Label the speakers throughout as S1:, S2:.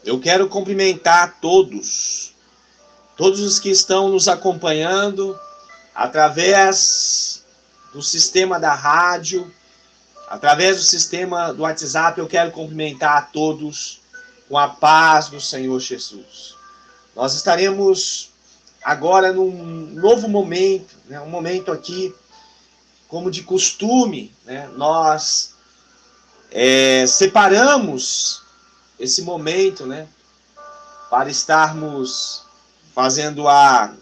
S1: Eu quero cumprimentar todos os que estão nos acompanhando através do sistema da rádio, através do sistema do WhatsApp. Eu quero cumprimentar a todos com a paz do Senhor Jesus. Nós estaremos agora num novo momento, né? Um momento aqui, como de costume, né? Nós separamos esse momento, né? Para estarmos fazendo a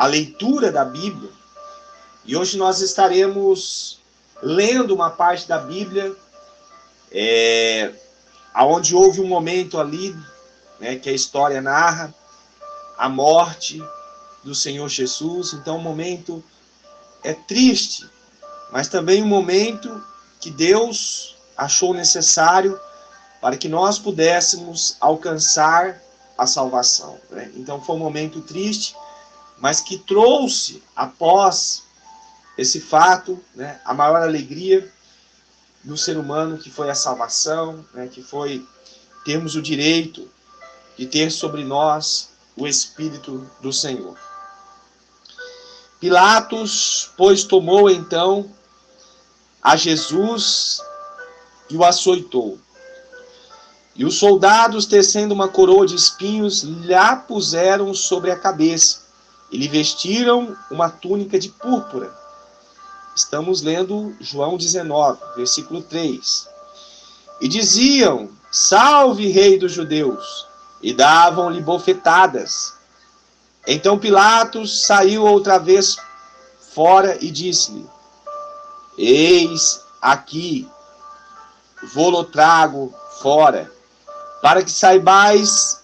S1: leitura da Bíblia. E hoje nós estaremos lendo uma parte da Bíblia onde houve um momento ali, né, que a história narra a morte do Senhor Jesus. Então, um momento triste, mas também um momento que Deus achou necessário para que nós pudéssemos alcançar a salvação, né? Então, foi um momento triste, mas que trouxe, após esse fato, né, a maior alegria do ser humano, que foi a salvação, né, que foi termos o direito de ter sobre nós o Espírito do Senhor. Pilatos, pois, tomou então a Jesus e o açoitou. E os soldados, tecendo uma coroa de espinhos, lhe puseram sobre a cabeça e lhe vestiram uma túnica de púrpura. Estamos lendo João 19, versículo 3. E diziam: Salve, Rei dos Judeus! E davam-lhe bofetadas. Então Pilatos saiu outra vez fora e disse-lhe: Eis aqui, vô-lo trago fora, para que saibais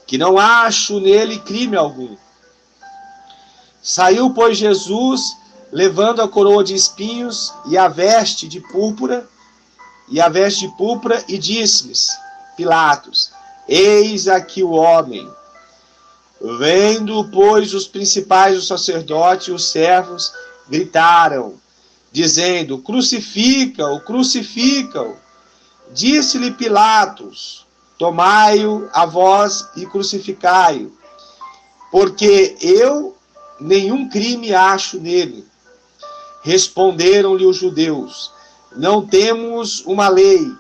S1: que não acho nele crime algum. Saiu, pois, Jesus, levando a coroa de espinhos e a veste de púrpura, e disse-lhes, Pilatos: Eis aqui o homem. Vendo, pois, os principais, os sacerdotes e os servos, gritaram, dizendo: Crucifica-o, crucifica-o. Disse-lhe Pilatos: Tomai-o a vós e crucificai-o, porque eu nenhum crime acho nele. Responderam-lhe os judeus: Não temos uma lei.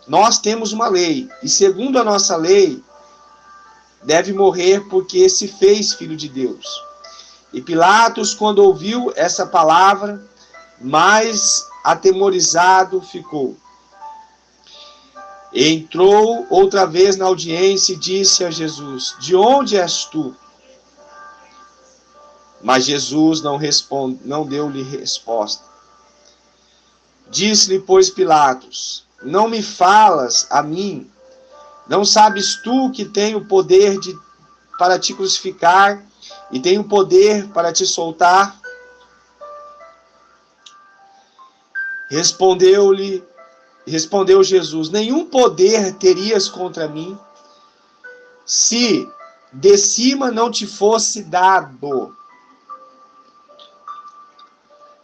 S1: Nós temos uma lei, e segundo a nossa lei, deve morrer porque se fez filho de Deus. E Pilatos, quando ouviu essa palavra, mais atemorizado ficou. Entrou outra vez na audiência e disse a Jesus: De onde és tu? Mas Jesus não deu-lhe resposta. Disse-lhe, pois, Pilatos: Não me falas a mim? Não sabes tu que tenho poder para te crucificar e tenho poder para te soltar? Respondeu Jesus: Nenhum poder terias contra mim, se de cima não te fosse dado.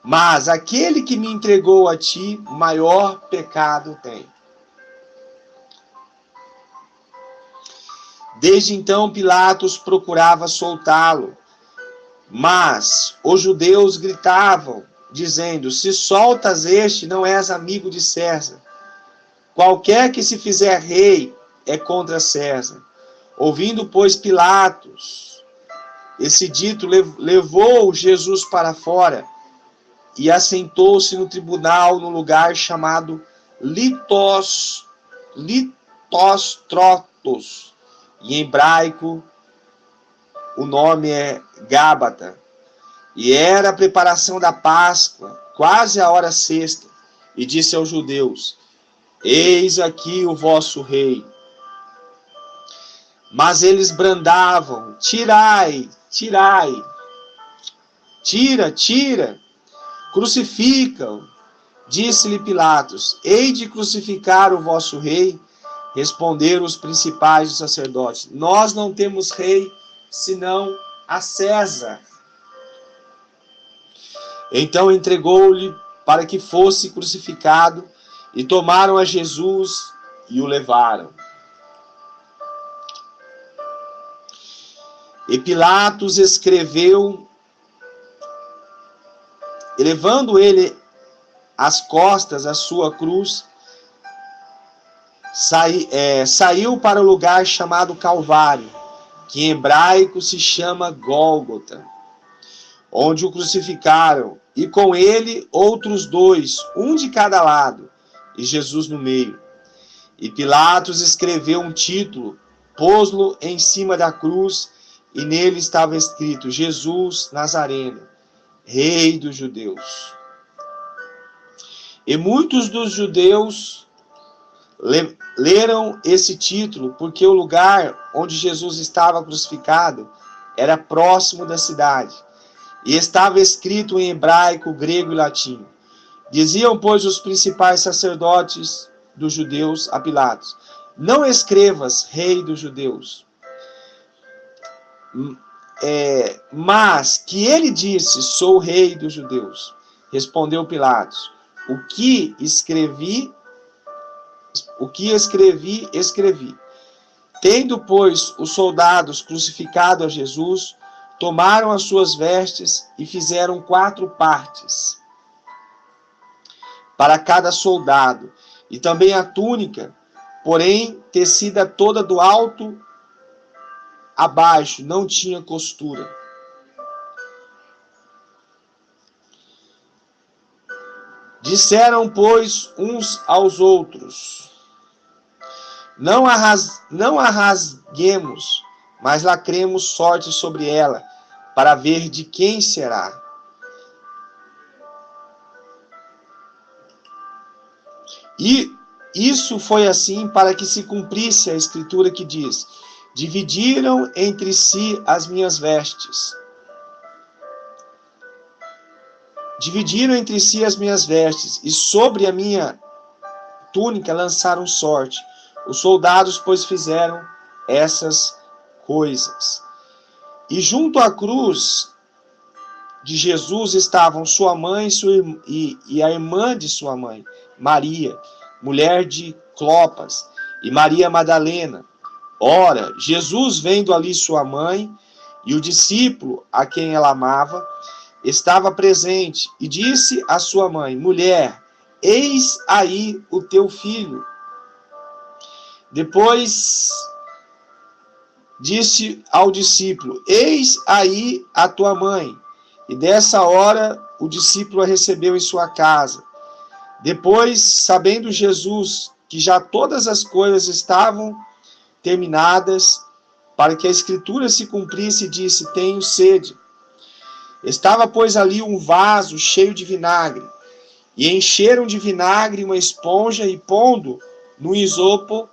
S1: Mas aquele que me entregou a ti, maior pecado tem. Desde então Pilatos procurava soltá-lo, mas os judeus gritavam, dizendo: Se soltas este, não és amigo de César. Qualquer que se fizer rei é contra César. Ouvindo, pois, Pilatos esse dito, levou Jesus para fora e assentou-se no tribunal no lugar chamado Litostrotos, em hebraico o nome é Gábata. E era a preparação da Páscoa, quase a hora sexta, e disse aos judeus: Eis aqui o vosso rei. Mas eles brandavam: Tirai, tirai, tira, crucifica-o. Disse-lhe Pilatos: Hei de crucificar o vosso rei? Responderam os principais dos sacerdotes: Nós não temos rei, senão a César. Então entregou-lhe para que fosse crucificado, e tomaram a Jesus e o levaram. E Pilatos escreveu, elevando ele as costas à sua cruz, saiu para o lugar chamado Calvário, que em hebraico se chama Gólgota, onde o crucificaram, e com ele outros dois, um de cada lado, e Jesus no meio. E Pilatos escreveu um título, pôs-lo em cima da cruz, e nele estava escrito: Jesus Nazareno, Rei dos Judeus. E muitos dos judeus leram esse título, porque o lugar onde Jesus estava crucificado era próximo da cidade, e estava escrito em hebraico, grego e latim. Diziam, pois, os principais sacerdotes dos judeus a Pilatos: não escrevas, Rei dos Judeus, mas que ele disse: sou Rei dos Judeus. Respondeu Pilatos: o que escrevi, escrevi. Tendo, pois, os soldados crucificado a Jesus, tomaram as suas vestes e fizeram 4 partes para cada soldado, e também a túnica, porém tecida toda do alto a baixo, não tinha costura. Disseram, pois, uns aos outros: não a rasguemos, mas lacremos sorte sobre ela, para ver de quem será. E isso foi assim para que se cumprisse a escritura que diz: dividiram entre si as minhas vestes. Dividiram entre si as minhas vestes, e sobre a minha túnica lançaram sorte. Os soldados, pois, fizeram essas coisas. E junto à cruz de Jesus estavam sua mãe e a irmã de sua mãe, Maria, mulher de Clopas, e Maria Madalena. Ora, Jesus, vendo ali sua mãe e o discípulo a quem ela amava, estava presente, e disse à sua mãe: mulher, eis aí o teu filho. Depois disse ao discípulo: eis aí a tua mãe. E dessa hora o discípulo a recebeu em sua casa. Depois, sabendo Jesus que já todas as coisas estavam terminadas, para que a escritura se cumprisse, disse: tenho sede. Estava, pois, ali um vaso cheio de vinagre, e encheram de vinagre uma esponja, e pondo no isopo,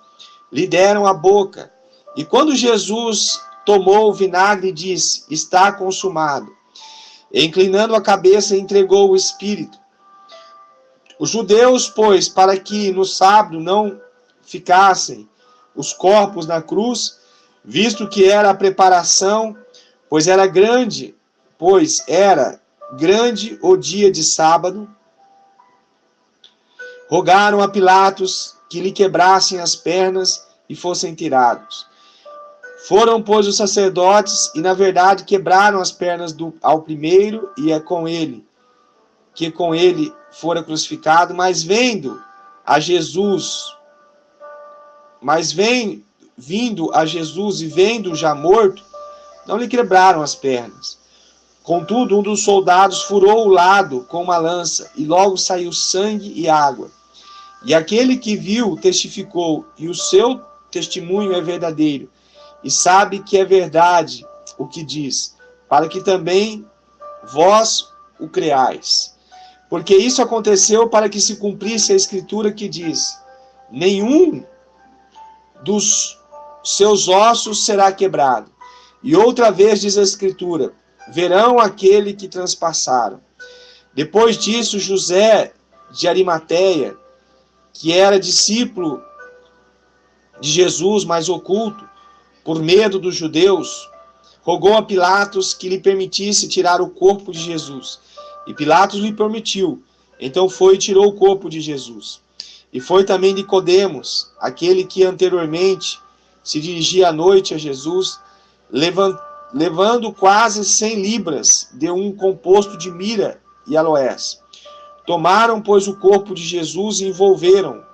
S1: lhe deram a boca. E quando Jesus tomou o vinagre, disse: está consumado. E, inclinando a cabeça, entregou o espírito. Os judeus, pois, para que no sábado não ficassem os corpos na cruz, visto que era a preparação, pois era grande o dia de sábado, rogaram a Pilatos que lhe quebrassem as pernas e fossem tirados. Foram, pois, os sacerdotes, e na verdade quebraram as pernas ao primeiro, e com ele fora crucificado, mas vindo a Jesus e vendo já morto, não lhe quebraram as pernas. Contudo, um dos soldados furou o lado com uma lança, e logo saiu sangue e água. E aquele que viu testificou, e o seu testemunho é verdadeiro, e sabe que é verdade o que diz, para que também vós o creais. Porque isso aconteceu para que se cumprisse a escritura que diz: nenhum dos seus ossos será quebrado. E outra vez diz a escritura: verão aquele que transpassaram. Depois disso, José de Arimateia, que era discípulo de Jesus, mas oculto, por medo dos judeus, rogou a Pilatos que lhe permitisse tirar o corpo de Jesus. E Pilatos lhe permitiu. Então foi e tirou o corpo de Jesus. E foi também Nicodemos, aquele que anteriormente se dirigia à noite a Jesus, levando quase 100 libras de um composto de mira e aloés. Tomaram, pois, o corpo de Jesus e envolveram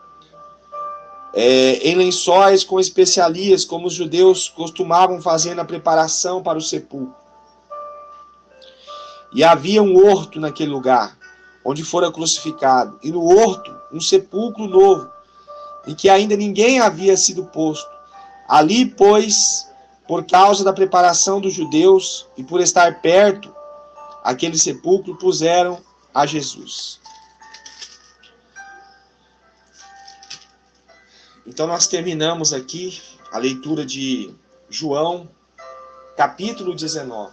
S1: em lençóis com especiarias, como os judeus costumavam fazer na preparação para o sepulcro. E havia um horto naquele lugar, onde fora crucificado, e no horto um sepulcro novo, em que ainda ninguém havia sido posto. Ali, pois, por causa da preparação dos judeus e por estar perto aquele sepulcro, puseram a Jesus. Então nós terminamos aqui a leitura de João, capítulo 19.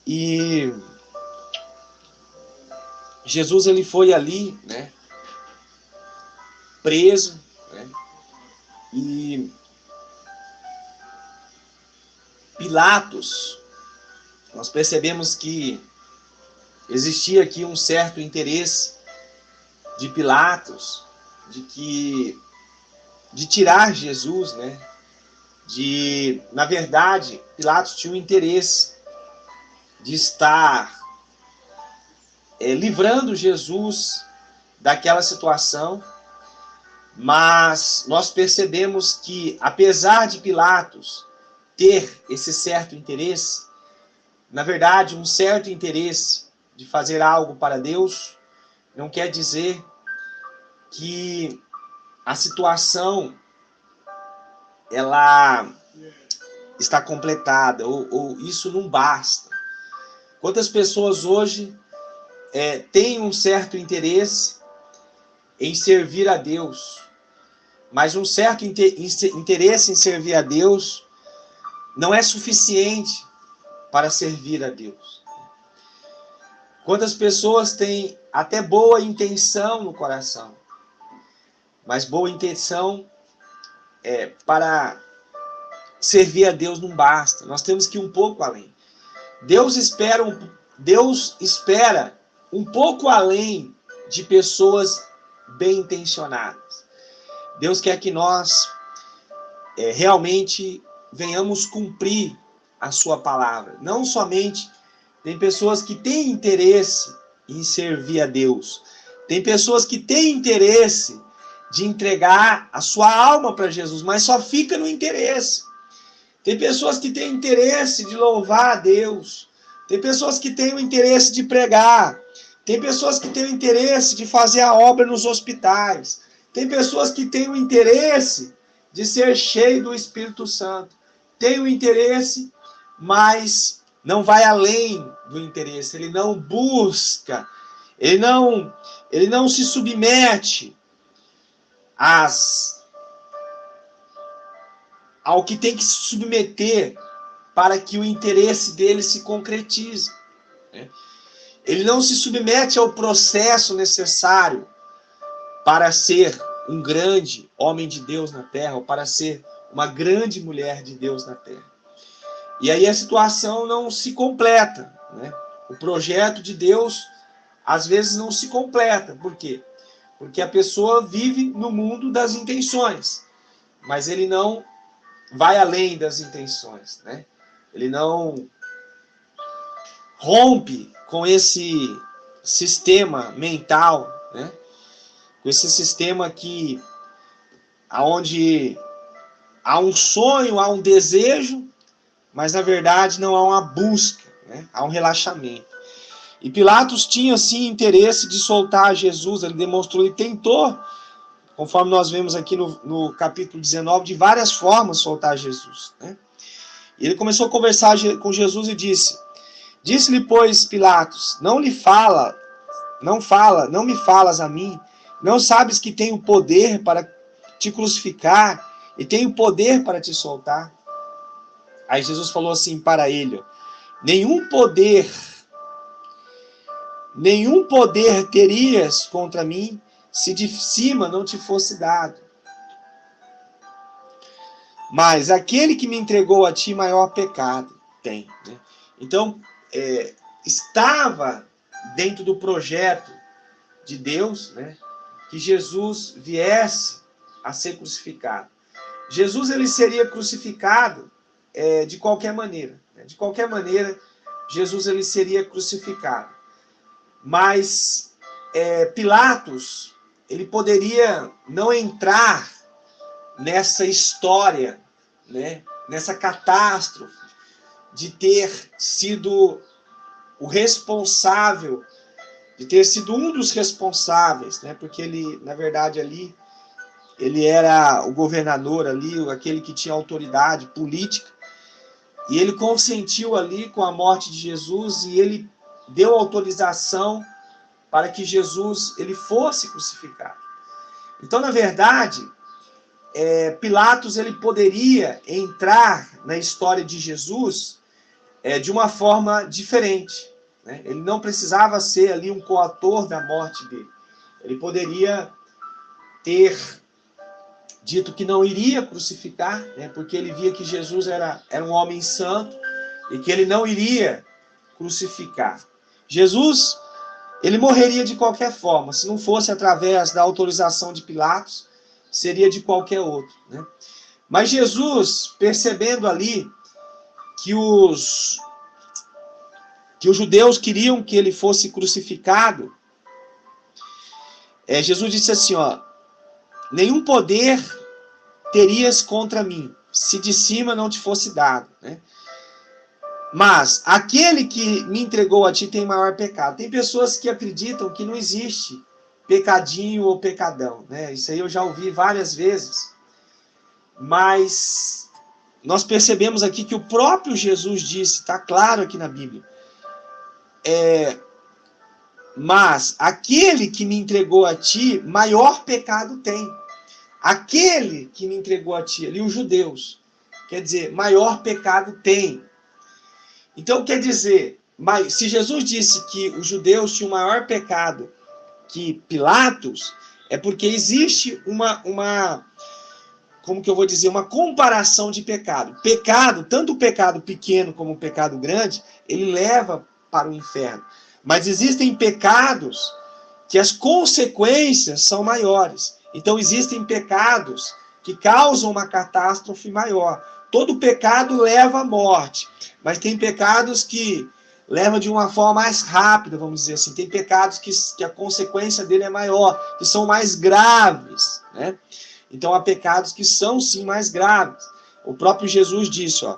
S1: E Jesus, ele foi ali, né, preso, né, e Pilatos, nós percebemos que existia aqui um certo interesse de Pilatos de tirar Jesus, né? Na verdade, Pilatos tinha um interesse de estar livrando Jesus daquela situação, mas nós percebemos que, apesar de Pilatos ter esse certo interesse, na verdade, um certo interesse de fazer algo para Deus, não quer dizer que a situação ela está completada, ou isso não basta. Quantas pessoas hoje têm um certo interesse em servir a Deus, mas um certo interesse em servir a Deus não é suficiente para servir a Deus. Quantas pessoas têm até boa intenção no coração, mas boa intenção para servir a Deus não basta. Nós temos que ir um pouco além. Deus espera um pouco além de pessoas bem intencionadas. Deus quer que nós realmente venhamos cumprir a sua palavra. Não somente tem pessoas que têm interesse em servir a Deus. Tem pessoas que têm interesse de entregar a sua alma para Jesus, mas só fica no interesse. Tem pessoas que têm interesse de louvar a Deus. Tem pessoas que têm o interesse de pregar. Tem pessoas que têm o interesse de fazer a obra nos hospitais. Tem pessoas que têm o interesse de ser cheio do Espírito Santo. Tem o interesse, mas não vai além do interesse. Ele não busca. Ele não se submete ao que tem que se submeter para que o interesse dele se concretize. Ele não se submete ao processo necessário para ser um grande homem de Deus na terra, ou para ser uma grande mulher de Deus na terra. E aí a situação não se completa, né? O projeto de Deus, às vezes, não se completa. Por quê? Porque a pessoa vive no mundo das intenções, mas ele não vai além das intenções, né? Ele não rompe com esse sistema mental, né? Com esse sistema aonde há um sonho, há um desejo, mas na verdade não há uma busca, né? Há um relaxamento. E Pilatos tinha sim interesse de soltar Jesus, ele demonstrou, ele tentou, conforme nós vemos aqui no capítulo 19, de várias formas soltar Jesus, né? Ele começou a conversar com Jesus e disse-lhe, pois, Pilatos, não me falas a mim, não sabes que tenho poder para te crucificar e tenho poder para te soltar? Aí Jesus falou assim para ele, nenhum poder terias contra mim se de cima não te fosse dado. Mas aquele que me entregou a ti, maior pecado tem. Né? Então, estava dentro do projeto de Deus, né, que Jesus viesse a ser crucificado. Jesus ele seria crucificado de qualquer maneira. Né? De qualquer maneira, Jesus ele seria crucificado. Mas Pilatos, ele poderia não entrar nessa história, né? Nessa catástrofe de ter sido o responsável, de ter sido um dos responsáveis, né? Porque ele, na verdade, ali, ele era o governador ali, aquele que tinha autoridade política, e ele consentiu ali com a morte de Jesus, e ele deu autorização para que Jesus ele fosse crucificado. Então, na verdade, Pilatos ele poderia entrar na história de Jesus de uma forma diferente. Né? Ele não precisava ser ali um coautor da morte dele. Ele poderia ter dito que não iria crucificar, né? Porque ele via que Jesus era um homem santo e que ele não iria crucificar. Jesus, ele morreria de qualquer forma. Se não fosse através da autorização de Pilatos, seria de qualquer outro. Né? Mas Jesus, percebendo ali que os judeus queriam que ele fosse crucificado, Jesus disse assim, ó, nenhum poder terias contra mim, se de cima não te fosse dado. Né? Mas aquele que me entregou a ti tem maior pecado. Tem pessoas que acreditam que não existe pecadinho ou pecadão. Né? Isso aí eu já ouvi várias vezes. Mas nós percebemos aqui que o próprio Jesus disse, está claro aqui na Bíblia, mas aquele que me entregou a ti, maior pecado tem. Aquele que me entregou a ti, ali os judeus, quer dizer, maior pecado tem. Então quer dizer, se Jesus disse que os judeus tinham maior pecado que Pilatos, é porque existe como que eu vou dizer, uma comparação de pecado. Pecado, tanto o pecado pequeno como o pecado grande, ele leva para o inferno. Mas existem pecados que as consequências são maiores. Então existem pecados que causam uma catástrofe maior. Todo pecado leva à morte, mas tem pecados que levam de uma forma mais rápida, vamos dizer assim. Tem pecados que a consequência dele é maior, que são mais graves, né? Então há pecados que são sim mais graves. O próprio Jesus disse, ó,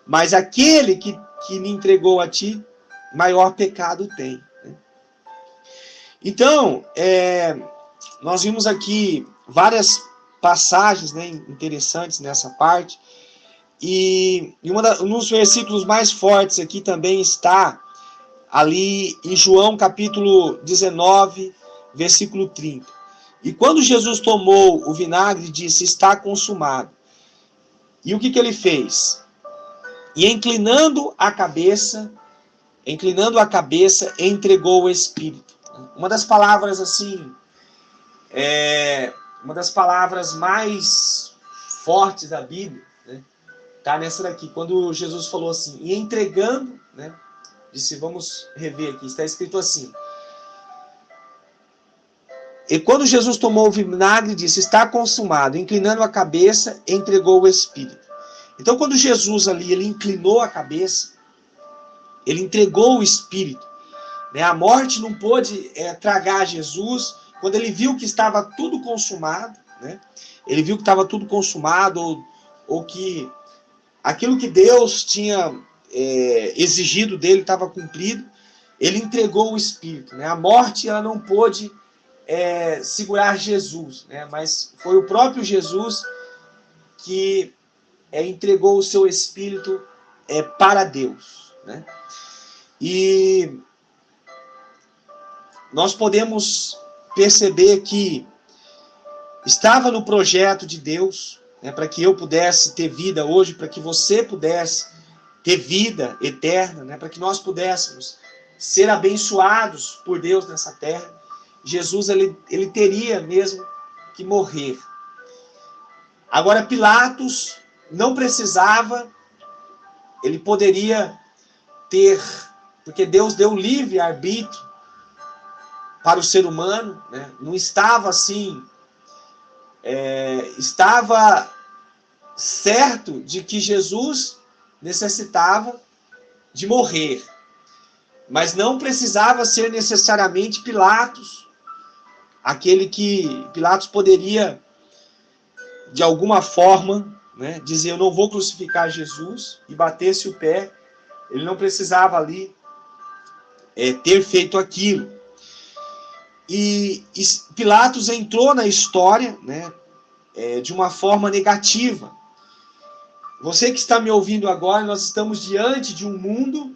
S1: mas aquele que me entregou a ti, maior pecado tem. Então, nós vimos aqui várias passagens, né, interessantes nessa parte, e um dos versículos mais fortes aqui também está ali em João capítulo 19, versículo 30. E quando Jesus tomou o vinagre, disse, está consumado. E o que ele fez? E inclinando a cabeça, entregou o Espírito. Uma das palavras assim, uma das palavras mais fortes da Bíblia, né, tá nessa daqui, quando Jesus falou assim, e entregando, né, disse, vamos rever aqui, está escrito assim, e quando Jesus tomou o vinagre, disse, está consumado, inclinando a cabeça, entregou o Espírito. Então, quando Jesus ali, ele inclinou a cabeça, ele entregou o Espírito. Né? A morte não pôde tragar Jesus. Quando ele viu que estava tudo consumado, né? Ele viu que estava tudo consumado, ou que aquilo que Deus tinha exigido dele estava cumprido, ele entregou o Espírito. Né? A morte ela não pôde segurar Jesus, né? Mas foi o próprio Jesus que entregou o seu Espírito para Deus. Né? E nós podemos perceber que estava no projeto de Deus, né, para que eu pudesse ter vida hoje, para que você pudesse ter vida eterna, né, para que nós pudéssemos ser abençoados por Deus nessa terra. Jesus ele teria mesmo que morrer. Agora Pilatos não precisava, ele poderia ter, porque Deus deu livre arbítrio para o ser humano, né? Não estava assim, estava certo de que Jesus necessitava de morrer, mas não precisava ser necessariamente Pilatos, aquele que Pilatos poderia, de alguma forma, né, dizer: eu não vou crucificar Jesus, e batesse o pé. Ele não precisava ali ter feito aquilo. E Pilatos entrou na história, né, de uma forma negativa. Você que está me ouvindo agora, nós estamos diante de um mundo,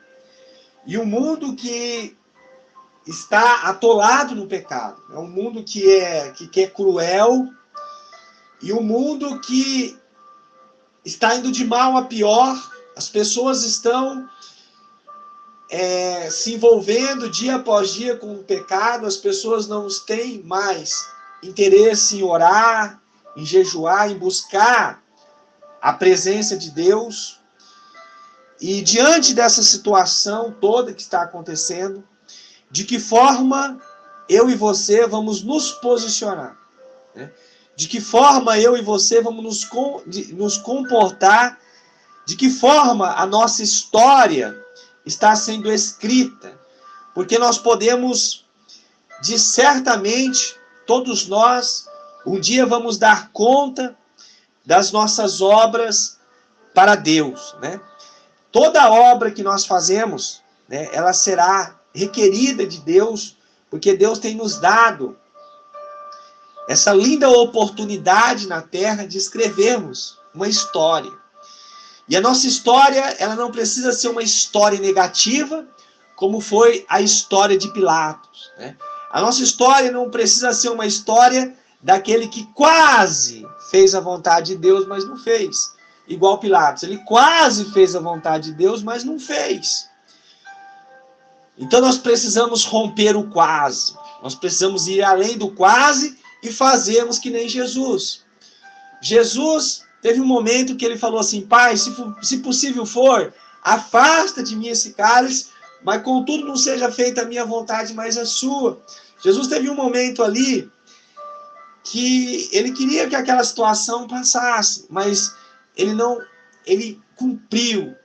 S1: e um mundo que está atolado no pecado. É um mundo que é cruel, e um mundo que está indo de mal a pior. As pessoas estão se envolvendo dia após dia com o pecado. As pessoas não têm mais interesse em orar, em jejuar, em buscar a presença de Deus. E diante dessa situação toda que está acontecendo, de que forma eu e você vamos nos posicionar? Né? De que forma eu e você vamos nos comportar? De que forma a nossa história está sendo escrita? Porque nós podemos, certamente, todos nós, um dia vamos dar conta das nossas obras para Deus, né? Toda obra que nós fazemos, né, ela será requerida de Deus, porque Deus tem nos dado essa linda oportunidade na terra de escrevermos uma história. E a nossa história, ela não precisa ser uma história negativa, como foi a história de Pilatos, né? A nossa história não precisa ser uma história daquele que quase fez a vontade de Deus, mas não fez. Igual Pilatos, ele quase fez a vontade de Deus, mas não fez. Então nós precisamos romper o quase. Nós precisamos ir além do quase e fazermos que nem Jesus. Jesus teve um momento que ele falou assim: Pai, se possível for, afasta de mim esse cálice, mas contudo não seja feita a minha vontade, mas a sua. Jesus teve um momento ali que ele queria que aquela situação passasse, mas ele cumpriu,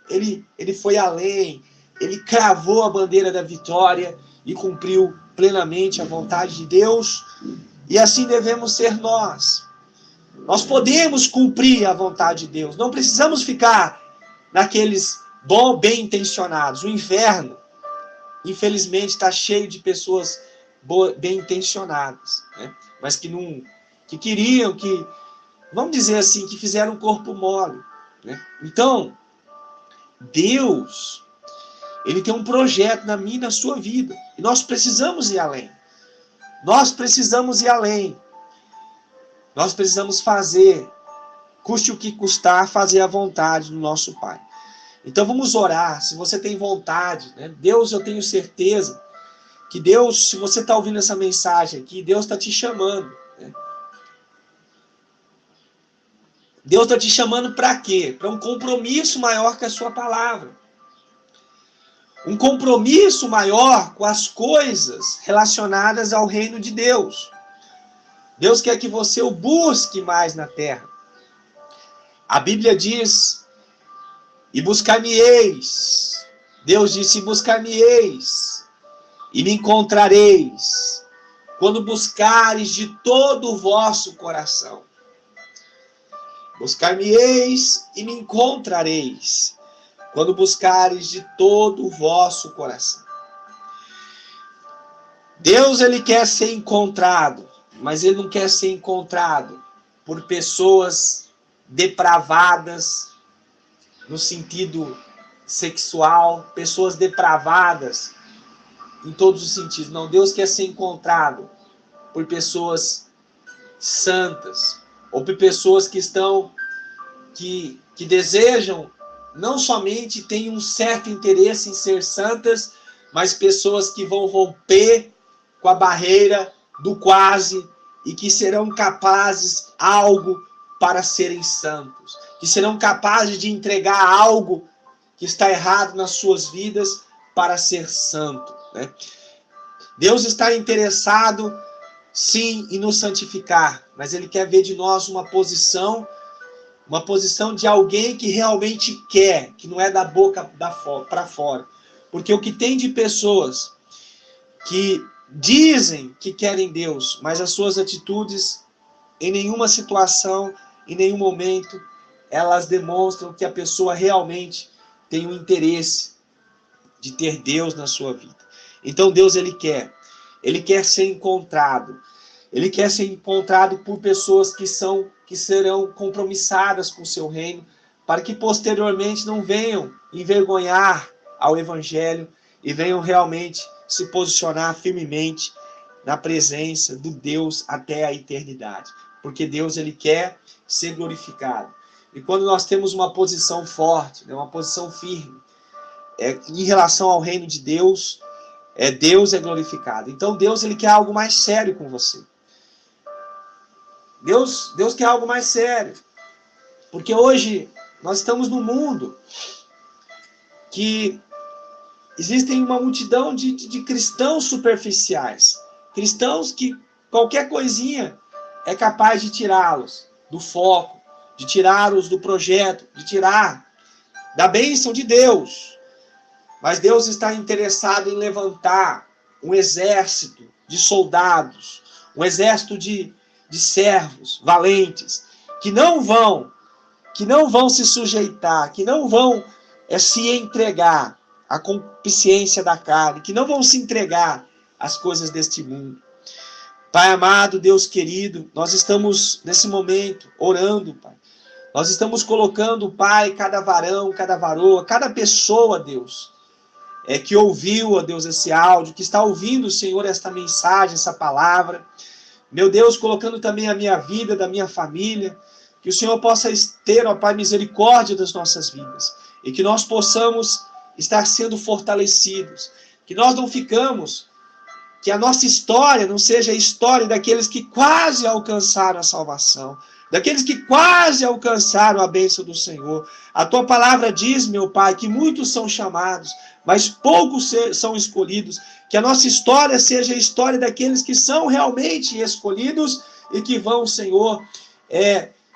S1: ele foi além, ele cravou a bandeira da vitória e cumpriu plenamente a vontade de Deus. E assim devemos ser nós. Nós podemos cumprir a vontade de Deus. Não precisamos ficar naqueles bem intencionados. O inferno, infelizmente, está cheio de pessoas bem intencionadas, né? Mas que queriam, vamos dizer assim, que fizeram um corpo mole, né? Então, Deus, ele tem um projeto na minha e na sua vida. E nós precisamos ir além. Nós precisamos ir além. Nós precisamos fazer, custe o que custar, fazer a vontade do nosso Pai. Então vamos orar. Se você tem vontade, né? Deus, eu tenho certeza que Deus, se você está ouvindo essa mensagem aqui, Deus está te chamando, né? Deus está te chamando para quê? Para um compromisso maior com a sua palavra. Um compromisso maior com as coisas relacionadas ao reino de Deus. Deus quer que você o busque mais na terra. A Bíblia diz: e buscar-me-eis. Deus disse: buscar-me-eis e me encontrareis, quando buscares de todo o vosso coração. Buscar-me-eis e me encontrareis, quando buscares de todo o vosso coração. Deus, ele quer ser encontrado, mas ele não quer ser encontrado por pessoas depravadas, no sentido sexual, pessoas depravadas em todos os sentidos. Não, Deus quer ser encontrado por pessoas santas, ou por pessoas que desejam, não somente têm um certo interesse em ser santas, mas pessoas que vão romper com a barreira do quase e que serão capazes algo para serem santos, que serão capazes de entregar algo que está errado nas suas vidas para ser santo, né? Deus está interessado, sim, em nos santificar, mas Ele quer ver de nós uma posição uma posição de alguém que realmente quer, que não é da boca para fora. Porque o que tem de pessoas que dizem que querem Deus, mas as suas atitudes, em nenhuma situação, em nenhum momento, elas demonstram que a pessoa realmente tem um interesse de ter Deus na sua vida. Então Deus, ele quer ser encontrado. Ele quer ser encontrado por pessoas que serão compromissadas com o seu reino, para que posteriormente não venham envergonhar ao evangelho e venham realmente se posicionar firmemente na presença do Deus até a eternidade. Porque Deus, ele quer ser glorificado. E quando nós temos uma posição forte, uma posição firme, em relação ao reino de Deus, Deus é glorificado. Então Deus, ele quer algo mais sério com você. Deus quer algo mais sério. Porque hoje nós estamos num mundo que existem uma multidão de cristãos superficiais. Cristãos que qualquer coisinha é capaz de tirá-los do foco, de tirá-los do projeto, de tirar da bênção de Deus. Mas Deus está interessado em levantar um exército de soldados, um exército de servos valentes, que não vão se sujeitar, que não vão se entregar à concupiscência da carne, que não vão se entregar às coisas deste mundo. Pai amado, Deus querido, nós estamos nesse momento orando, Pai. Nós estamos colocando, Pai, cada varão, cada varoa, cada pessoa, Deus, que ouviu, ó Deus, esse áudio, que está ouvindo, Senhor, esta mensagem, essa palavra. Meu Deus, colocando também a minha vida, da minha família, que o Senhor possa ter, ó Pai, misericórdia das nossas vidas, e que nós possamos estar sendo fortalecidos, que nós não ficamos, que a nossa história não seja a história daqueles que quase alcançaram a salvação, daqueles que quase alcançaram a bênção do Senhor. A tua palavra diz, meu Pai, que muitos são chamados, mas poucos são escolhidos. Que a nossa história seja a história daqueles que são realmente escolhidos e que vão, Senhor,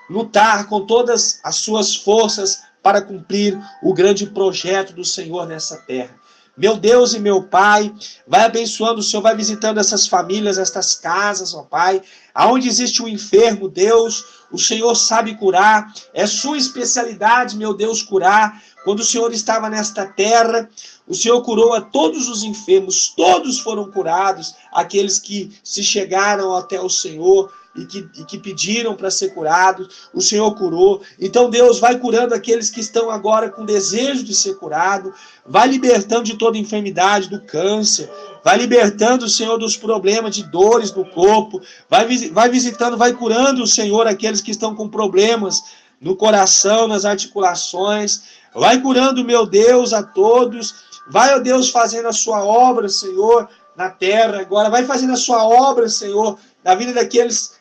S1: lutar com todas as suas forças para cumprir o grande projeto do Senhor nessa terra. Meu Deus e meu Pai, vai abençoando o Senhor, vai visitando essas famílias, estas casas, ó Pai, aonde existe um enfermo, Deus, o Senhor sabe curar, é sua especialidade, meu Deus, curar. Quando o Senhor estava nesta terra, o Senhor curou a todos os enfermos, todos foram curados, aqueles que se chegaram até o Senhor e que pediram para ser curados, o Senhor curou. Então Deus vai curando aqueles que estão agora com desejo de ser curado, vai libertando de toda enfermidade, do câncer, vai libertando, Senhor, dos problemas de dores do corpo, vai visitando, vai curando, Senhor, aqueles que estão com problemas no coração, nas articulações, vai curando, meu Deus, a todos, vai, ó Deus, fazendo a sua obra, Senhor, na terra agora, vai fazendo a sua obra, Senhor, na vida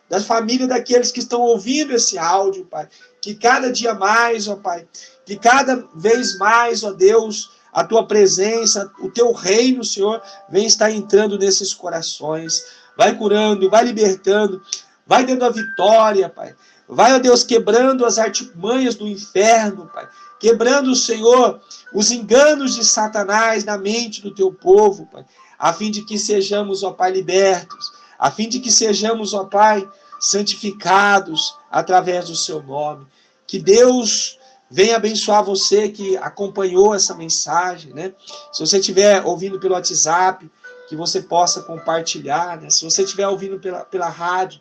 S1: da família daqueles que estão ouvindo esse áudio, Pai, que cada dia mais, ó Pai, que cada vez mais, ó Deus, a tua presença, o teu reino, Senhor, vem estar entrando nesses corações, vai curando, vai libertando, vai dando a vitória, Pai, vai, ó Deus, quebrando as artimanhas do inferno, Pai, quebrando, Senhor, os enganos de Satanás na mente do teu povo, Pai, a fim de que sejamos, ó Pai, libertos, a fim de que sejamos, ó Pai, santificados através do seu nome. Que Deus venha abençoar você que acompanhou essa mensagem, né? Se você estiver ouvindo pelo WhatsApp, que você possa compartilhar, né? Se você estiver ouvindo pela rádio,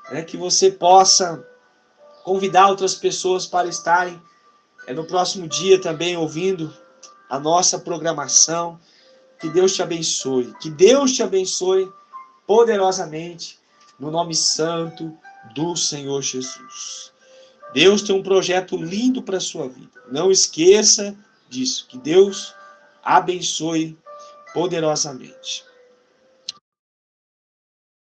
S1: né? Que você possa convidar outras pessoas para estarem no próximo dia também ouvindo a nossa programação. Que Deus te abençoe. Que Deus te abençoe poderosamente, no nome santo do Senhor Jesus. Deus tem um projeto lindo para a sua vida. Não esqueça disso. Que Deus abençoe poderosamente.